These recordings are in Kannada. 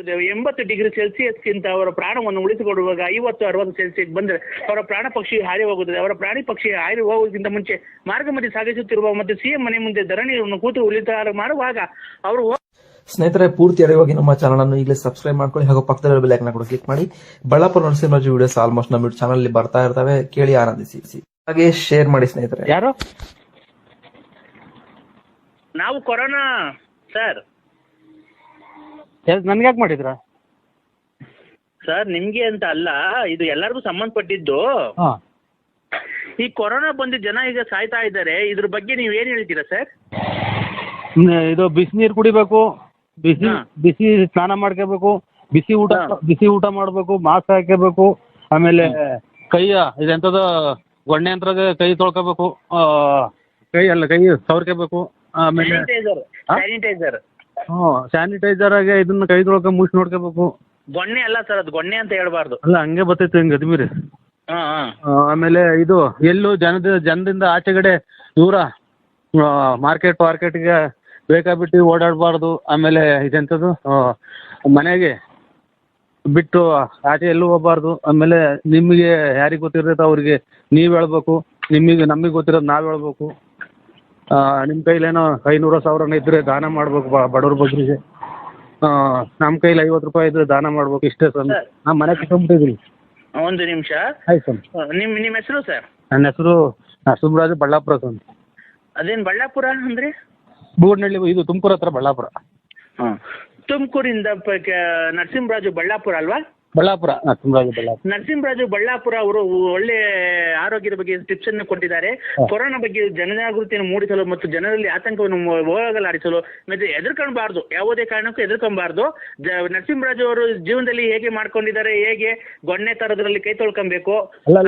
80 ಡಿಗ್ರಿ ಸೆಲ್ಸಿಯಸ್ಗಿಂತ ಅವರ ಪ್ರಾಣವನ್ನು ಉಳಿಸಿಕೊಡುವಾಗ 50-60 ಸೆಲ್ಸಿಯಸ್ ಬಂದರೆ ಅವರ ಪ್ರಾಣ ಪಕ್ಷಿ ಹಾರಿ ಹೋಗುತ್ತದೆ. ಅವರ ಪ್ರಾಣಿ ಪಕ್ಷಿ ಹಾರಿ ಹೋಗೋದಕ್ಕಿಂತ ಮುಂಚೆ ಮಾರ್ಗ ಮಧ್ಯೆ ಸಾಗಿಸುತ್ತಿರುವ ಮತ್ತು ಸಿಎಂ ಮನೆ ಮುಂದೆ ಧರಣಿಯನ್ನು ಕೂತು ಉಳಿತಾರ ಮಾಡುವಾಗ ಅವರು ಸ್ನೇಹಿತರೆ, ಪೂರ್ತಿ ಅರಿವಾಗಿ ನಮ್ಮ ಚಾನಲ್ ಅನ್ನು ಈಗಲೇ ಸಬ್ಸ್ಕ್ರೈಬ್ ಮಾಡ್ಕೊಳ್ಳಿ ಹಾಗೂ ಪಕ್ಕದಲ್ಲಿ ಬೆಲ್ ಐಕಾನ್ ಕೂಡ ಕ್ಲಿಕ್ ಮಾಡಿ. ಬಳ್ಳಾಪುರ ನರಸಿಂಹರಾಜು ವಿಡಿಯೋಸ್ ಆಲ್ಮೋಸ್ಟ್ ನಮ್ಮ ಚಾನಲ್ ಅಲ್ಲಿ ಬರ್ತಾ ಇರ್ತವೆ, ಕೇಳಿ ಆನಂದಿಸಿ. ಹಾಗೆ ಶೇರ್ ಮಾಡಿ ಸ್ನೇಹಿತರೆ. ಯಾರು ನಾವು ಕೊರೋನಾ ಸರ್ ನನ್ಗೆ ಯಾಕೆ ಮಾಡಿದ್ರ ಸರ್? ನಿಮ್ಗೆ ಅಂತ ಅಲ್ಲ, ಇದು ಎಲ್ಲರಿಗೂ ಸಂಬಂಧಪಟ್ಟಿದ್ದು. ಈ ಕೊರೋನಾ ಬಂದು ಜನ ಈಗ ಸಾಯ್ತಾ ಇದ್ದಾರೆ, ಇದ್ರ ಬಗ್ಗೆ ನೀವ್ ಏನ್ ಹೇಳ್ತೀರಾ ಸರ್? ಇದು ಬಿಸಿ ನೀರು ಕುಡಿಬೇಕು, ಬಿಸಿ ಸ್ನಾನ ಮಾಡ್ಕೋಬೇಕು, ಬಿಸಿ ಊಟ ಮಾಡ್ಬೇಕು, ಮಾಸ್ಕ್ ಹಾಕೋಬೇಕು, ಆಮೇಲೆ ಇದೆಂತದ ಗೊಣ್ಣೆ ಯಂತ್ರಾಗ ಕೈ ತೊಳ್ಕೋಬೇಕು, ಕೈ ಸವರ್ಕೋಬೇಕು, ಆಮೇಲೆ ಸ್ಯಾನಿಟೈಸರ್ ಸ್ಯಾನಿಟೈಸರ್ ಆಗಿ ಇದನ್ನ ಕೈ ತೊಳ್ಕೊ ಮುಚ್ಚಿ ನೋಡ್ಕೋಬೇಕು. ಗೊಣ್ಣೆ ಅಲ್ಲ ಸರ್, ಅದು ಗೊಣ್ಣೆ ಅಂತ ಹೇಳ್ಬಾರ್ದು. ಅಲ್ಲ, ಹಂಗೆ ಬರ್ತೈತೆ ಹಿಂಗೆ ಅದ್ಮೀರಿ. ಆಮೇಲೆ ಇದು ಎಲ್ಲೂ ಜನದಿಂದ ಆಚೆಗಡೆ ದೂರ ಮಾರ್ಕೆಟ್ಗೆ ಬೇಕಾಬಿಟ್ಟು ಓಡಾಡಬಾರ್ದು. ಆಮೇಲೆ ಇದೆಂಥದ್ದು ಮನೆಗೆ ಬಿಟ್ಟು ಆಚೆ ಎಲ್ಲೂ ಹೋಗ್ಬಾರ್ದು. ಆಮೇಲೆ ನಿಮಗೆ ಯಾರಿಗೆ ಗೊತ್ತಿರ್ತೈತೆ ಅವ್ರಿಗೆ ನೀವು ಹೇಳ್ಬೇಕು, ನಮಗೆ ಗೊತ್ತಿರೋದು ನಾವು ಹೇಳ್ಬೇಕು. ನಿಮ್ಮ ಕೈಲೇನೋ 500,000 ಇದ್ರೆ ದಾನ ಮಾಡ್ಬೇಕು ಬಡವ್ರ ಬಗ್ಗರಿಗೆ. ನಮ್ಮ ಕೈಲಿ 50 ರೂಪಾಯಿ ಇದ್ರೆ ದಾನ ಮಾಡ್ಬೇಕು. ಇಷ್ಟೇ ಸರ್. ನಾನು ಮನೆ ಕಟ್ಕೊಂಡ್ಬಿಟ್ಟಿದ್ದೀನಿ. ಒಂದು ನಿಮಿಷ. ಆಯ್ತು ಸರ್. ನಿಮ್ಮ ಹೆಸರು ಸರ್? ನನ್ನ ಹೆಸರು ನರಸಿಂಹರಾಜು, ಬಳ್ಳಾಪುರ ಸರ್. ಅದೇನು ಬಳ್ಳಾಪುರ ಅಂದ್ರೆ? ಬೂಡ್ನಳ್ಳಿ, ಇದು ತುಮಕೂರು ಹತ್ರ ಬಳ್ಳಾಪುರ. ತುಮಕೂರಿಂದ ನರಸಿಂಹರಾಜು ಬಳ್ಳಾಪುರ ಅಲ್ವಾ? ಬಳ್ಳಾಪುರ, ನರಸಿಂಹರಾಜು ಬಳ್ಳಾಪುರ ಅವರು ಒಳ್ಳೆ ಆರೋಗ್ಯದ ಬಗ್ಗೆ ಟಿಪ್ಸ್ ಅನ್ನು ಕೊಟ್ಟಿದ್ದಾರೆ. ಕೊರೋನಾ ಬಗ್ಗೆ ಜನಜಾಗೃತಿಯನ್ನು ಮೂಡಿಸಲು ಮತ್ತು ಜನರಲ್ಲಿ ಆತಂಕವನ್ನು ಹೋಗಲಾಡಿಸಲು ಮತ್ತೆ ಹೆದರ್ಕೊಳ್ಬಾರ್ದು, ಯಾವುದೇ ಕಾರಣಕ್ಕೂ ಹೆದರ್ಕೊಬಾರ್ದು. ನರಸಿಂಹರಾಜು ಅವರು ಜೀವನದಲ್ಲಿ ಹೇಗೆ ಮಾಡ್ಕೊಂಡಿದ್ದಾರೆ, ಹೇಗೆ ಗೊಣ್ಣೆ ತರದ್ರಲ್ಲಿ ಕೈ ತೊಳ್ಕೊಬೇಕು,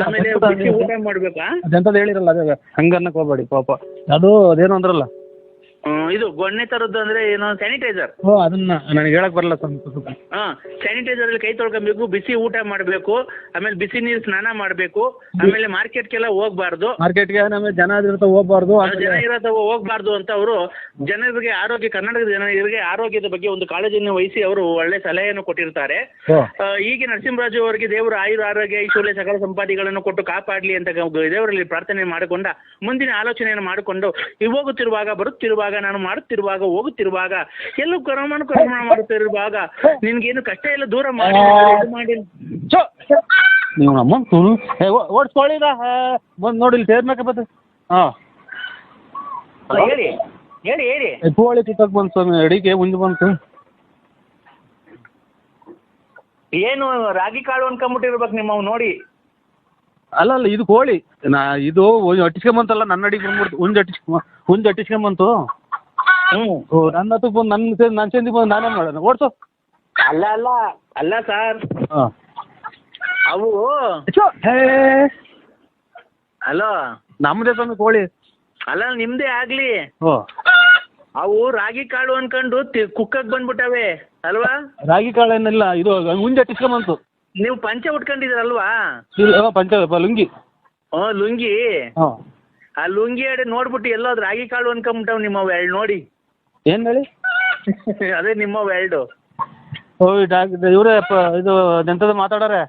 ಆಮೇಲೆ ಊಟ ಮಾಡ್ಬೇಕಾ ಅಂತ ಹೇಳಿರಲ್ಲ, ಹಂಗನ್ನಕ್ ಹೋಗ್ಬೇಡಿ ಪಾಪ. ಅದು ಅದೇನು ಅಂದ್ರಲ್ಲ, ಇದು ಗೊಣ್ಣೆ ತರದ್ದು ಅಂದ್ರೆ ಏನು? ಸ್ಯಾನಿಟೈಸರ್. ಅದನ್ನ ನನಗೆ ಹೇಳಕ್ ಬರಲ್ಲ ಸರ್. ಸ್ಯಾನಿಟೈಸರ್ ಅಲ್ಲಿ ಕೈ ತೊಳ್ಕೊಬೇಕು, ಬಿಸಿ ಊಟ ಮಾಡಬೇಕು, ಆಮೇಲೆ ಬಿಸಿ ನೀರು ಸ್ನಾನ ಮಾಡಬೇಕು, ಆಮೇಲೆ ಮಾರ್ಕೆಟ್ಗೆಲ್ಲ ಹೋಗ್ಬಾರ್ದು. ಮಾರ್ಕೆಟ್ಗೆ ಆಮೇಲೆ ಜನ ಹೋಗ್ಬಾರ್ದು ಹೋಗ್ಬಾರ್ದು ಅಂತ ಅವರು ಜನರಿಗೆ ಕರ್ನಾಟಕದ ಜನರಿಗೆ ಆರೋಗ್ಯದ ಬಗ್ಗೆ ಒಂದು ಕಾಳಜಿಯನ್ನು ವಹಿಸಿ ಅವರು ಒಳ್ಳೆ ಸಲಹೆಯನ್ನು ಕೊಟ್ಟಿರ್ತಾರೆ. ಹೀಗೆ ನರಸಿಂಹರಾಜು ಅವರಿಗೆ ದೇವರು ಆರೋಗ್ಯ ಐಶ್ವರ್ಯ ಸಕಲ ಸಂಪಾದಿಗಳನ್ನು ಕೊಟ್ಟು ಕಾಪಾಡಲಿ ಅಂತ ದೇವರಲ್ಲಿ ಪ್ರಾರ್ಥನೆ ಮಾಡಿಕೊಂಡ ಮುಂದಿನ ಆಲೋಚನೆಯನ್ನು ಮಾಡಿಕೊಂಡು ಹೋಗುತ್ತಿರುವಾಗ, ಬರುತ್ತಿರುವಾಗ, ನಾನು ಮಾಡುತ್ತಿರುವಾಗ, ಹೋಗುತ್ತಿರುವಾಗ, ಎಲ್ಲೂ ಕರೋನಾ ಮಾಡುತ್ತಿರುವಾಗ ನಿನ್ಗೇನು ಕಷ್ಟ ಎಲ್ಲ ದೂರ ಮಾಡಿ ನೀವು ಓಡಿಸ್ಕೊಳ್ಳಿದ ನೋಡಿ ಸೇರ್ಬೇಕ ಬತ್ತ. ಹೇಳಿ ಹೇಳಿ ಹೇಳಿ. ಕೋಳಿ ಕಿತ್ತಕ್ ಬಂತು ಸ್ವಾಮಿ, ಅಡಿಗೆ ಮುಂದೆ ಬಂತು. ಏನು ರಾಗಿ ಕಾಳು ಅನ್ಕೊಂಬಿಟ್ಟಿರ್ಬೇಕು ನಿಮ್ಮವ್ ನೋಡಿ. ಅಲ್ಲ ಇದು ಕೋಳಿ ಇದು ಅಟ್ಟಿಸ್ಕೊಂಬಂತಲ್ಲ, ನನ್ನ ಅಡಿಗೆ ಬಂದ್ಬಿಡ್ತು. ಹುಂಜ್ ಅಟ್ಟಿಸ್ಕೊಂಬಂತು. ನನ್ನ ಹತ್ತಕ್ಕೆ ಬಂದು ನನ್ನ ಚೆಂದಿಗೆ ಬಂದು ನಾನೇ ಮಾಡೋಣ. ಓಡಿಸು. ಅಲ್ಲ ಅಲ್ಲ ಅಲ್ಲ ಸರ್, ಅವು ಅಲೋ ನಮ್ಮದೇ ಸ್ವಾಮಿ ಕೋಳಿ. ಅಲ್ಲ ನಿಮ್ದೇ ಆಗ್ಲಿ, ಅವು ರಾಗಿ ಕಾಳು ಅನ್ಕೊಂಡು ಕುಕ್ಕಕ್ ಬಂದ್ಬಿಟ್ಟವೆ ಅಲ್ವಾ? ರಾಗಿ ಕಾಳು ಏನಿಲ್ಲ, ಇದು ಹುಂಜ್ ಅಟ್ಟಿಸ್ಕೊಂಬಂತು. ನೀವು ಪಂಚೆ ಉಟ್ಕೊಂಡಿದ್ದೀರಲ್ವಾ? ಪಂಚೆ ಲುಂಗಿ. ಲುಂಗಿ. ಆ ಲುಂಗಿ ಅಡೆ ನೋಡ್ಬಿಟ್ಟು ಎಲ್ಲೋದ್ ರಾಗಿ ಕಾಳು ಅನ್ಕೊಂಬಿಟ್ಟವ್ ನಿಮ್ಮವ್ ಎರಡು ನೋಡಿ. ಏನ್ ಹೇಳಿ? ಅದೇ ನಿಮ್ಮವ್ ಎರಡು. ಇವ್ರೇ ಇದು ಎಂತದ ಮಾತಾಡಾರೆ.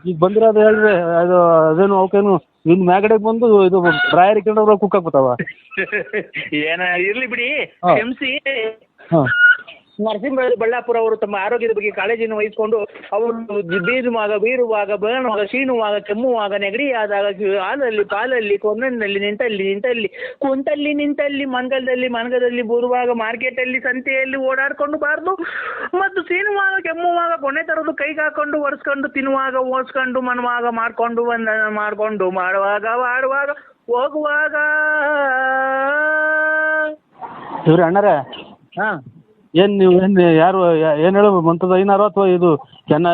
ಈಗ ಬಂದಿರೋದು ಹೇಳ್ರಿ. ಅದು ಅದೇನು ಅವಕೇನು ಇನ್ ಮ್ಯಾಗಡೆಗೆ ಬಂದು ಇದು ಡ್ರಾಯರ್ ಇಟ್ಕೊಂಡ್ರೆ ಕುಕ್ ಹಾಕ್ಬಿಟ್ಟಾವ. ಏನ ಇರ್ಲಿ ಬಿಡಿ, ಕ್ಷಮಿಸಿ. ನರಸಿಂಹರಾಜು ಬಳ್ಳಾಪುರ ಅವರು ತಮ್ಮ ಆರೋಗ್ಯದ ಬಗ್ಗೆ ಕಾಳಜಿಯನ್ನು ವಹಿಸಿಕೊಂಡು ಅವರು ಬೀರುವಾಗ, ಬೇಣುವಾಗ, ಶೀಣುವಾಗ, ಕೆಮ್ಮುವಾಗ, ನೆಗಡಿಯಾದಾಗ, ಹಾಲಲ್ಲಿ, ಪಾಲಲ್ಲಿ, ಕೊನ್ನಲ್ಲಿ, ನಿಂತಲ್ಲಿ, ಕುಂತಲ್ಲಿ, ನಿಂತಲ್ಲಿ, ಮನಗದಲ್ಲಿ, ಬರುವಾಗ, ಮಾರ್ಕೆಟಲ್ಲಿ, ಸಂತೆಯಲ್ಲಿ ಓಡಾಡ್ಕೊಂಡು ಬಾರ್ದು. ಮತ್ತು ಸೀನುವಾಗ, ಕೆಮ್ಮುವಾಗ, ಕೊನೆ ತರದು ಕೈಗೆ ಹಾಕೊಂಡು ಒರೆಸ್ಕೊಂಡು, ತಿನ್ನುವಾಗ, ಓಡಿಸ್ಕೊಂಡು, ಮನುವಾಗ, ಮಾಡ್ಕೊಂಡು ಮಾಡುವಾಗ, ಹೋಗುವಾಗ. ಇವ್ರ ಅಣ್ಣರೇ, ನೀವು ಯಾರು ಹೇಳು ಮಂತದ ಐನಾರು ಅಥವಾ ಇದು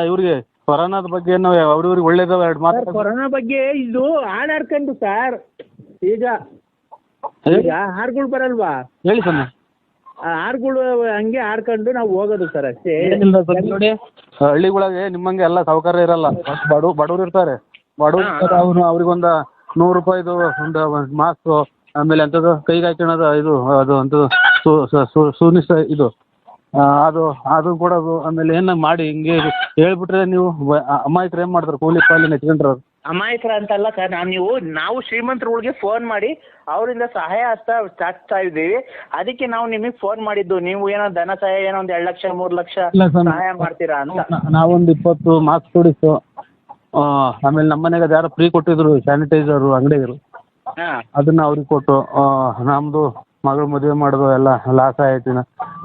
ಇವ್ರಿಗೆ ಕೊರೋನಾದ ಬಗ್ಗೆ ಅವ್ರಿಗೆ ಒಳ್ಳೇದವ ಎರಡು ಮಾತು. ಕೊರೋನಾ ಬಗ್ಗೆ ಇದು ಹಾಡಾಡ್ಕೊಂಡು ಸರ್, ಈಗ ಹಾಡುಗಳು ಬರಲ್ವಾ? ಹೇಳಿ ಸರ್. ಹಾಡುಗಳು ಹಂಗೆ ಹಾಡ್ಕೊಂಡು ನಾವು ಹೋಗೋದು ಸರ್, ಅಷ್ಟೇ. ನೋಡಿ, ಹಳ್ಳಿಗಳಿಗೆ ನಿಮ್ಮಂಗೆ ಎಲ್ಲ ಸೌಕರ್ಯ ಇರಲ್ಲ. ಬಡವ್ರು ಇರ್ತಾರೆ. ಅವ್ರು ಅವ್ರಿಗೊಂದು 100 ರೂಪಾಯಿದು ಒಂದು ಮಾಸ್ಕ್, ಆಮೇಲೆ ಅಂಥದ್ದು ಕೈಗೆ ಹಾಕೋಣದ ಇದು ಅದು ಅಂಥದ್ದು ಸುನಿಶ್ಚಯ ಇದು ಅದು ಕೊಡೋದು ಆಮೇಲೆ ಏನ ಮಾಡಿ ಹಿಂಗೆ ಹೇಳ್ಬಿಟ್ರೆ ನೀವು ಅಮಾಯಕರು ಏನು ಮಾಡ್ತಾರೆ ಕೂಲಿ ಪಾಲಿ ನೆಚ್ಕೊಂಡ್ರೆ ಅಮಾಯಕರ ಅಂತಲ್ಲ ಸರ್, ನಾವು ಶ್ರೀಮಂತರುಗಳಿಗೆ ಫೋನ್ ಮಾಡಿ ಅವರಿಂದ ಸಹಾಯ ಹಸ್ತ ಚಾಚ್ತಾ ಇದ್ದೀವಿ. ಅದಕ್ಕೆ ನಾವು ನಿಮಗೆ ಫೋನ್ ಮಾಡಿದ್ದು. ನೀವು ಏನೋ ಧನ ಸಹಾಯ ಏನೋ ಒಂದು 2 ಲಕ್ಷ 3 ಲಕ್ಷ ಸಹಾಯ ಮಾಡ್ತೀರಾ ಅಂತ. ನಾವೊಂದು 20 ಮಾಸ್ಕ್ ಕೊಡಿಸು, ಆಮೇಲೆ ನಮ್ಮ ಮನೆಗೆ ಅದು ಯಾರೋ ಫ್ರೀ ಕೊಟ್ಟಿದ್ರು ಸ್ಯಾನಿಟೈಸರು ಅಂಗಡಿಗರು, ಅದನ್ನ ಅವ್ರಿಗೆ ಕೊಟ್ಟು ನಮ್ಮದು ಮಗಳು ಮದುವೆ ಮಾಡೋದು ಎಲ್ಲ ಲಾಸ್ ಆಯ್ತು.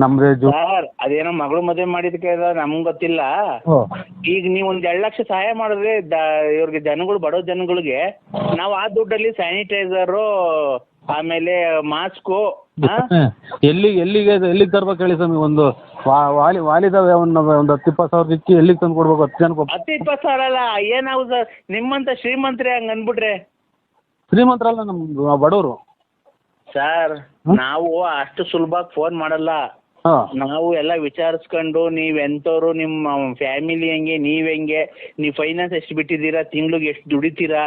ನಮ್ದೇ ಸರ್ ಅದೇನೋ ಮಗಳು ಮದುವೆ ಮಾಡಿದಕ್ಕೆ ನಮ್ಗೆ ಗೊತ್ತಿಲ್ಲ. ಈಗ ನೀವು ಒಂದು 2 ಲಕ್ಷ ಸಹಾಯ ಮಾಡಿದ್ರೆ ಇವ್ರಿಗೆ ಜನಗಳು, ಬಡವ ಜನಗಳಿಗೆ ನಾವು ಆ ದುಡ್ಡಲ್ಲಿ ಸ್ಯಾನಿಟೈಸರು ಆಮೇಲೆ ಮಾಸ್ಕು ಎಲ್ಲಿಗೆ ತರ್ಬೇಕು ಹೇಳಿ ಸ್ವಾಮಿ? ಒಂದು ವಾಲಿದಾವೆ ಒಂದು 10-20 ಸಾವಿರ ಇಕ್ಕಿ ಎಲ್ಲಿಗೆ ತಂದು ಕೊಡ್ಬೇಕು? 10 ಜನಕ್ಕೆ 10-20 ಸಾವಿರ ಅಲ್ಲ, ಏನಾಗುತ್ತೆ ಸರ್ ನಿಮ್ಮಂತ ಶ್ರೀಮಂತರೇ ಹಂಗೆ ಅಂದ್ಬಿಟ್ರೆ? ಶ್ರೀಮಂತರಲ್ಲ, ನಮ್ಮ ಬಡವರು ಸರ್. ನಾವು ಅಷ್ಟು ಸುಲಭವಾಗಿ ಫೋನ್ ಮಾಡಲ್ಲ. ನಾವು ಎಲ್ಲ ವಿಚಾರಿಸ್ಕೊಂಡು ನೀವ್ ಎಂತವ್ರು, ನಿಮ್ಮ ಫ್ಯಾಮಿಲಿ ಹೆಂಗೆ, ನೀವ್ ಹೆಂಗೆ, ನೀವು ಫೈನಾನ್ಸ್ ಎಷ್ಟು ಬಿಟ್ಟಿದ್ದೀರಾ, ತಿಂಗ್ಳಿಗೆ ಎಷ್ಟು ದುಡಿತೀರಾ?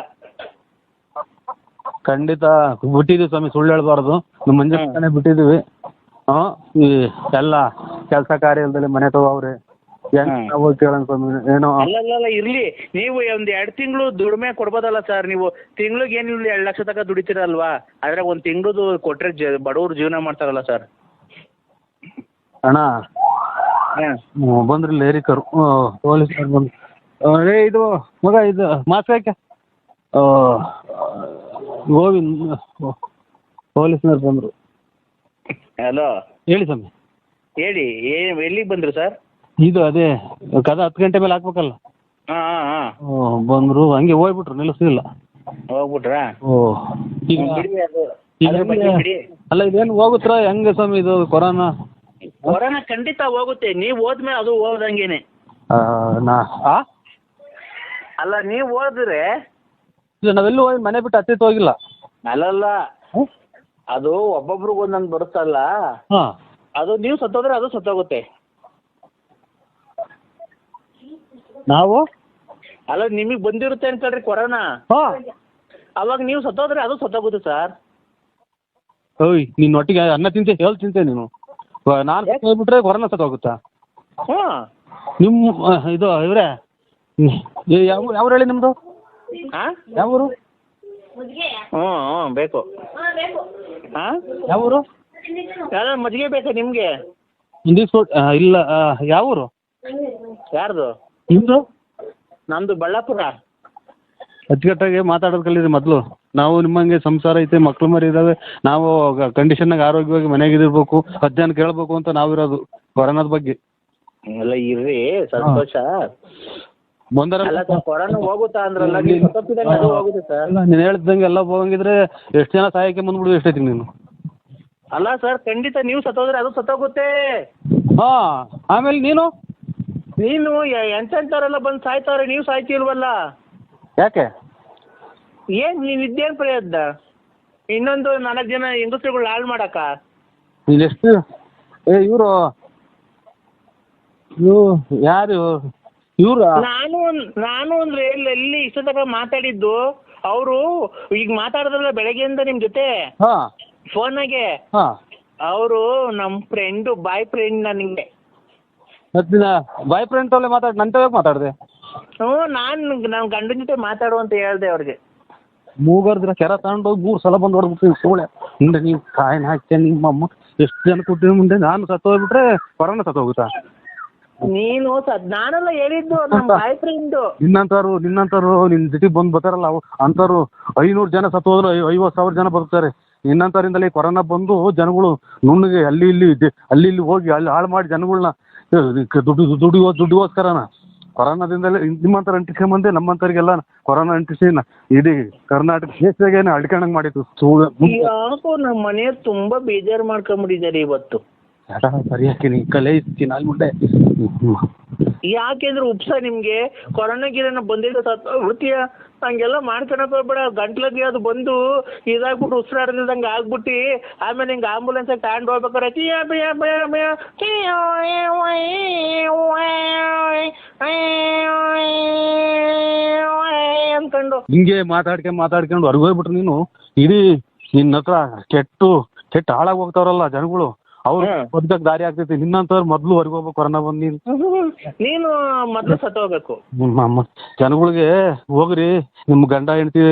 ಖಂಡಿತ ಬಿಟ್ಟಿದ್ದೀವಿ ಸ್ವಾಮಿ, ಸುಳ್ಳು ಹೇಳ್ಬಾರ್ದು. ನಮ್ಮ ಮಂಜಾನೆ ಬಿಟ್ಟಿದ್ದೀವಿ. ಈ ಎಲ್ಲ ಕೆಲಸ ಕಾರ್ಯದಲ್ಲಿ ಮನೆ ತಗೋವ್ರೆ, ಕೇಳೋಣ ಸ್ವಾಮಿ ಏನೋ. ಅಲ್ಲ ಇರ್ಲಿ, ನೀವು ಒಂದು 2 ತಿಂಗಳು ದುಡಿಮೆ ಕೊಡ್ಬೋದಲ್ಲ ಸರ್? ನೀವು ತಿಂಗ್ಳಿಗೆ ಏನಿಲ್ಲ 2 ಲಕ್ಷ ತನಕ ದುಡಿತೀರಲ್ವಾ? ಆದ್ರೆ ಒಂದು ತಿಂಗಳದು ಕೊಟ್ರೆ ಬಡವ್ರು ಜೀವನ ಮಾಡ್ತಾರಲ್ಲ ಸರ್. ಅಣ್ಣ ಬಂದ್ರಿ ಲೇರಿಕರು ಪೊಲೀಸ್ನವ್ರು ಬಂದು, ಇದು ಮಗ ಇದು ಮಾಸ್ಕ್ ಯಾಕೆ ಗೋವಿಂದ್ ಪೊಲೀಸ್ನವ್ರು ಬಂದರು. ಹಲೋ ಹೇಳಿ ಸ್ವಾಮಿ. ಹೇಳಿ, ಎಲ್ಲಿಗೆ ಬಂದರು ಸರ್? ಇದು ಅದೇ ಕದ 10 ಗಂಟೆ ಮೇಲೆ ಹಾಕ್ಬೇಕಲ್ಲ. ಬಂದರು, ಹಂಗೆ ಹೋಗ್ಬಿಟ್ರು, ನಿಲ್ಲಿಸ್ಲಿಲ್ಲ. ಹೋಗ್ಬಿಟ್ರಾ? ಅಲ್ಲ ಇದೇನು ಹೋಗುತ್ತಾ ಹೆಂಗೆ ಸ್ವಾಮಿ ಇದು ಕೊರೋನಾ? ಕೊರೋನಾ ಖಂಡಿತ ಹೋಗುತ್ತೆ. ನೀವು ಹೋದ್ಮೇಲೆ ಅದು ಹೋದಂಗೇನೆ. ಅಲ್ಲ ನೀವು ಹೋದ್ರೆ ನಾವೆಲ್ಲೂ ಹೋಗಿ ಮನೆ ಬಿಟ್ಟು ಹತ್ತಿತ್ತು ಹೋಗಿಲ್ಲ. ಅಲ್ಲಲ್ಲ, ಅದು ಒಬ್ಬೊಬ್ರಿಗೆ ಒಂದೊಂದು ಬರುತ್ತಲ್ಲ, ಅದು ನೀವು ಸತ್ತೋದ್ರೆ ಅದು ಸತ್ತೋಗುತ್ತೆ. ನಾವು ಅಲ್ಲ ನಿಮಗೆ ಬಂದಿರುತ್ತೆ ಅನ್ಕೊಳ್ರಿ ಕೊರೋನಾ, ಅವಾಗ ನೀವು ಸತ್ತೋದ್ರೆ ಅದು ಸತ್ತೋಗುತ್ತೆ ಸರ್. ಓಯ್ ನಿನ್ನ ಒಟ್ಟಿಗೆ ಅನ್ನ ತಿಂತೆ ಹೇಳಿ ತಿಂತೆ ನೀನು. ನಾನು ಹೋಗ್ಬಿಟ್ರೆ ಕೊರೋನಾ ಸತ್ತೋಗುತ್ತಾ? ನಿಮ್ಮ ಇದು ಇವ್ರೆ ಯಾವ ಹೇಳಿ ನಿಮ್ಮದು? ಯಾವ ಊರು? ಬೇಕು. ಯಾವ ಊರು? ಯಾವ್ದು ಮಜ್ಜಿಗೆ ಬೇಕಾ ನಿಮಗೆ? ಇಲ್ಲ, ಯಾವ ಊರು? ಯಾರ್ದು? ನಿಮ್ಮದು? ನಮ್ಮದು ಬಳ್ಳಾಪುರ. ಅಚ್ಚುಕಟ್ಟಾಗಿ ಮಾತಾಡೋದು ಕಲೀರಿ ಮೊದಲು. ನಾವು ನಿಮ್ಮಂಗೆ ಸಂಸಾರ ಐತೆ, ಮಕ್ಳು ಮರಿ ಇದ್ದಾವೆ, ನಾವು ಕಂಡೀಷನ್ನಾಗ ಆರೋಗ್ಯವಾಗಿ ಮನೆಯಾಗಿರ್ಬೇಕು, 10 ಜನ ಕೇಳಬೇಕು ಅಂತ ನಾವಿರೋದು ಕೊರೋನಾದ ಬಗ್ಗೆ. ಎಲ್ಲ ಇರ್ರಿ, ಸಂತೋಷ. ಕೊರೋನಾ ಹೋಗುತ್ತಾ ಅಂದ್ರಲ್ಲ, ಹೋಗುತ್ತೆ ಸರ್. ನೀನು ಹೇಳ್ದಂಗೆ ಎಲ್ಲ ಹೋಗಂಗಿದ್ರೆ ಎಷ್ಟು ಜನ ಸಹಾಯಕ್ಕೆ ಬಂದ್ಬಿಡು, ಎಷ್ಟೈತಿ ನೀನು? ಅಲ್ಲ ಸರ್, ಖಂಡಿತ ನೀವು ಸತ್ತೋದ್ರೆ ಅದು ಸತ್ತೋಗುತ್ತೆ. ಆಮೇಲೆ ನೀನು ಎಂತೆಂಥವ್ರೆಲ್ಲ ಬಂದು ಸಾಯ್ತಾವ್ರೆ, ನೀವು ಸಾಯ್ತಿಲ್ವಲ್ಲ? ಯಾಕೆ? ಏನ್ ನೀವು ಇದ್ದೇನು ಪ್ರಯತ್ನ? ಇನ್ನೊಂದು 4 ಜನ ಹೆಂಗಸ್ರುಗಳು ಹಾಳು ಮಾಡಕ್ಕ? ಎಷ್ಟು ಇವರು ಯಾರು ಇವ್ರು? ನಾನು ಅಂದ್ರೆ ಎಲ್ಲಿ ಇಷ್ಟ ತನಕ ಮಾತಾಡಿದ್ದು. ಅವರು ಈಗ ಮಾತಾಡಿದ್ರಲ್ಲ ಬೆಳಗ್ಗೆಯಿಂದ ನಿಮ್ ಜೊತೆ ಫೋನಾಗೆ, ಅವರು ನಮ್ಮ ಫ್ರೆಂಡು, ಬಾಯ್ ಫ್ರೆಂಡ್. ನನಗೆ ಬಾಯ್ ಫ್ರೆಂಡ್ ತಲೆ ನಂತ ಮಾತಾಡಿದೆ. ನಾನು ಗಂಡನ ಜೊತೆ ಮಾತಾಡು ಅಂತ ಹೇಳ್ದೆ ಅವ್ರಿಗೆ. ಮೂಗರ್ದ್ರ ಕೆರ ತಗೊಂಡೋಗಿ 3 ಸಲ ಬಂದು ಹೊಡ್ಬಿಟ್ಟು ಸೋಳೆ ಮುಂದೆ ನೀವು ಕಾಯಿನ ಹಾಕ್ತೇ ನಿಮ್ಮಮ್ಮ ಎಷ್ಟು ಜನ ಕೊಟ್ಟಿನ ಮುಂದೆ ನಾನು ಸತ್ತೋಗ್ಬಿಟ್ರೆ ಕೊರೋನಾ ಸತ್ತೋಗುತ್ತಾ? ನೀನು ನಾನೆಲ್ಲ ಹೇಳಿದ್ದು ನಮ್ಮ ಬಾಯ್ ಫ್ರೆಂಡ್. ನಿನ್ನಂತವ್ರು ನಿನ್ನ ಜೊತೆಗೆ ಬಂದು ಬರ್ತಾರಲ್ಲ ಅಂತವ್ರು 500 ಜನ ಸತ್ತೋದ್ರು 50,000 ಜನ ಬದುಕ್ತಾರೆ. ನಿನ್ನಂತವರಿಂದಲೇ ಕೊರೋನಾ ಬಂದು ಜನಗಳು ನುಣ್ಣಗೆ ಅಲ್ಲಿ ಇಲ್ಲಿ ಹೋಗಿ ಅಲ್ಲಿ ಹಾಳು ಮಾಡಿ ಜನಗಳನ್ನ ದುಡ್ಡಿಗೋಸ್ಕರನ ಕೊರೋನಾದಿಂದಲೇ ನಿಮ್ಮಂತರ ಅಂಟಿಸ್ಕೊಂಬಂದೆ ನಮ್ಮಂತವ್ರಿಗೆಲ್ಲ ಕೊರೋನಾ ಅಂಟಿಸಿ ಇಡೀ ಕರ್ನಾಟಕ ದೇಶದಾಗೇನು ಅಡ್ಕೊಂಡಂಗೆ ಮಾಡಿತ್ತು. ಯಾಕೋ ನಮ್ಮ ಮನೆಯವ್ರು ತುಂಬಾ ಬೇಜಾರು ಮಾಡ್ಕೊಂಡ್ಬಿಟ್ಟಿದ್ದಾರೆ ಇವತ್ತು. ಸರಿಯಾಗಿ ನೀ ಕಲೆ ಇಸ್ತೀನಿ ಅಲ್ಲಿ ಮುಂದೆ. ಯಾಕೆಂದ್ರೆ ಉಪ್ಸ ನಿಮ್ಗೆ ಕೊರೋನಾ ಗಿರೋನ ಬಂದಿದ್ದ ವೃತ್ತಿಯ ಹಂಗೆಲ್ಲ ಮಾಡ್ಕೊಳಕ್ ಹೋಗ್ಬೇಡ. ಗಂಟ್ಲಗೆ ಅದು ಬಂದು ಇದಾಗ್ಬಿಟ್ಟು ಉಸಿರಾಡ್ದಂಗೆ ಆಗ್ಬಿಟ್ಟು ಆಮೇಲೆ ಹಿಂಗೆ ಆಂಬುಲೆನ್ಸ್ ತಗೊಂಡು ಹೋಗ್ಬೇಕಾರೆ ಅನ್ಕೊಂಡು ಹಿಂಗೆ ಮಾತಾಡ್ಕೊಂಡು ಹೊರಗೋಗ್ಬಿಟ್ರು ನೀನು. ಇಡೀ ನಿನ್ನ ಹತ್ರ ಕೆಟ್ಟ ಹಾಳಾಗಿ ಹೋಗ್ತಾವ್ರಲ್ಲ ಜನಗಳು, ಅವ್ರು ಹಾ. ಬದುಕಕ್ ದಾರಿ ಆಗ್ತೈತಿ. ನಿನ್ನಂತವ್ರು ಮೊದ್ಲು ಹೊರಗೆ ಹೋಗ್ಬೇಕು, ಕೊರೋನಾ ಬಂದು ನೀನು ಮೊದ್ಲು ಸತ್ತೋಗ್ಬೇಕು. ಜನಗಳಿಗೆ ಹೋಗ್ರಿ, ನಿಮ್ ಗಂಡ ಹೆಂಡತಿ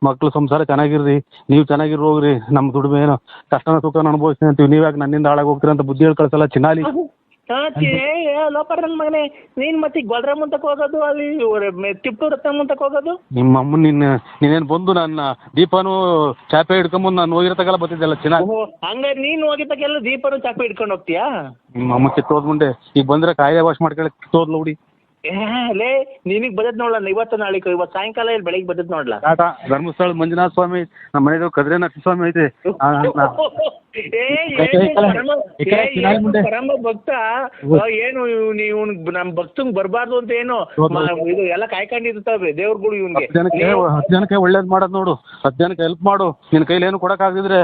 ಮಕ್ಳು ಸಂಸಾರ ಚೆನ್ನಾಗಿರ್ರಿ, ನೀವು ಚೆನ್ನಾಗಿರ್ ಹೋಗ್ರಿ, ನಮ್ ದುಡಿಮೆ ಏನೋ ಕಷ್ಟನ ಸುಖನ ಅನುಭವಿಸ್ತೀನಿ ಅಂತೀವಿ, ನೀವ್ಯಾಕೆ ನನ್ನಿಂದ ಹಾಳಾಗಿ ಹೋಗ್ತೀರ ಅಂತ ಬುದ್ಧಿ ಹೇಳಿ ಕಳ್ಸಲ್ಲ ಚಿನ್ನಾಲಿ. ಲೋಪರ್ ನನ್ ಮಗನೇ, ನೀನ್ ಮತ್ತೆ ಗೊಲ್ರ ಮುಂತಕ್ ಹೋಗೋದು, ಅಲ್ಲಿ ಟಿಪ್ಪು ರತ್ನ ಮುಂತಕ್ ಹೋಗೋದು. ನಿಮ್ಮ ಅಮ್ಮ ನೀನೇನ್ ಬಂದು ನನ್ನ ದೀಪನು ಚಾಪೆ ಹಿಡ್ಕೊಂಬಂದು ನಾನು ಹೋಗಿರತಗಲ್ಲ ಬರ್ತಿದ್ದಲ್ಲ ಚಿನ್ನಾಲಿ. ಹಂಗ ನೀನ್ ಹೋಗಿದ್ದಕ್ಕೆಲ್ಲ ದೀಪನು ಚಾಪೆ ಹಿಡ್ಕೊಂಡು ಹೋಗ್ತೀಯಾ? ನಿಮ್ಮ ಅಮ್ಮ ಕಿತ್ತೋದ್ ಮುಂದೆ ಈಗ ಬಂದ್ರೆ ಕಾಯಿಲೆ ವಾಶ್ ಮಾಡ್ಕೊಳಕ್ ಕಿತ್ತೋದ್ಲ ಹುಡಿ. ಲೇ ನಿನಗ್ ಬದತ್ ನೋಡ್ಲ, ಇವತ್ತು ನಾಳೆ ಇವತ್ತು ಸಾಯಂಕಾಲ ಇಲ್ಲಿ ಬೆಳಿಗ್ಗೆ ಬದತ್ ನೋಡ್ಲಾ. ಟಾಟಾ ಧರ್ಮಸ್ಥಳ ಮಂಜುನಾಥ ಸ್ವಾಮಿ, ನಮ್ಮ ಮನೆದು ಕದ್ರಿ ನರಸಿಂಹ ಸ್ವಾಮಿ ಐತೆ. ಪರಮ ಭಕ್ತ ಏನು ನೀವು ನಮ್ ಭಕ್ತಂಗ್ ಬರ್ಬಾರ್ದು ಅಂತ ಏನು ಇದು ಎಲ್ಲ ಕಾಯ್ಕೊಂಡಿರ್ತಾವೆ ದೇವ್ರುಗಳು ಇವ್ನಿಗೆ. 10 ಜನಕ್ಕೆ ಒಳ್ಳೇದ್ ಮಾಡೋದ್ ನೋಡು, 10 ಜನಕ್ಕೆ ಹೆಲ್ಪ್ ಮಾಡು. ನಿನ್ ಕೈಲಿ ಏನು ಕೊಡಕ್ ಆಗದಿದ್ರೆ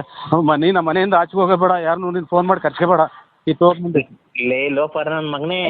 ನೀ ನಮ್ಮ ಮನೆಯಿಂದ ಆಚೆ ಹೋಗಬೇಡ, ಯಾರನ್ನು ನೀನ್ ಫೋನ್ ಮಾಡಿ ಕರ್ಸ್ಕೋಬೇಡ. ಈ ತೋರ್ ಮುಂದೆ ಲೇ ಲೋಪರ್ ನನ್ ಮಗನೇ.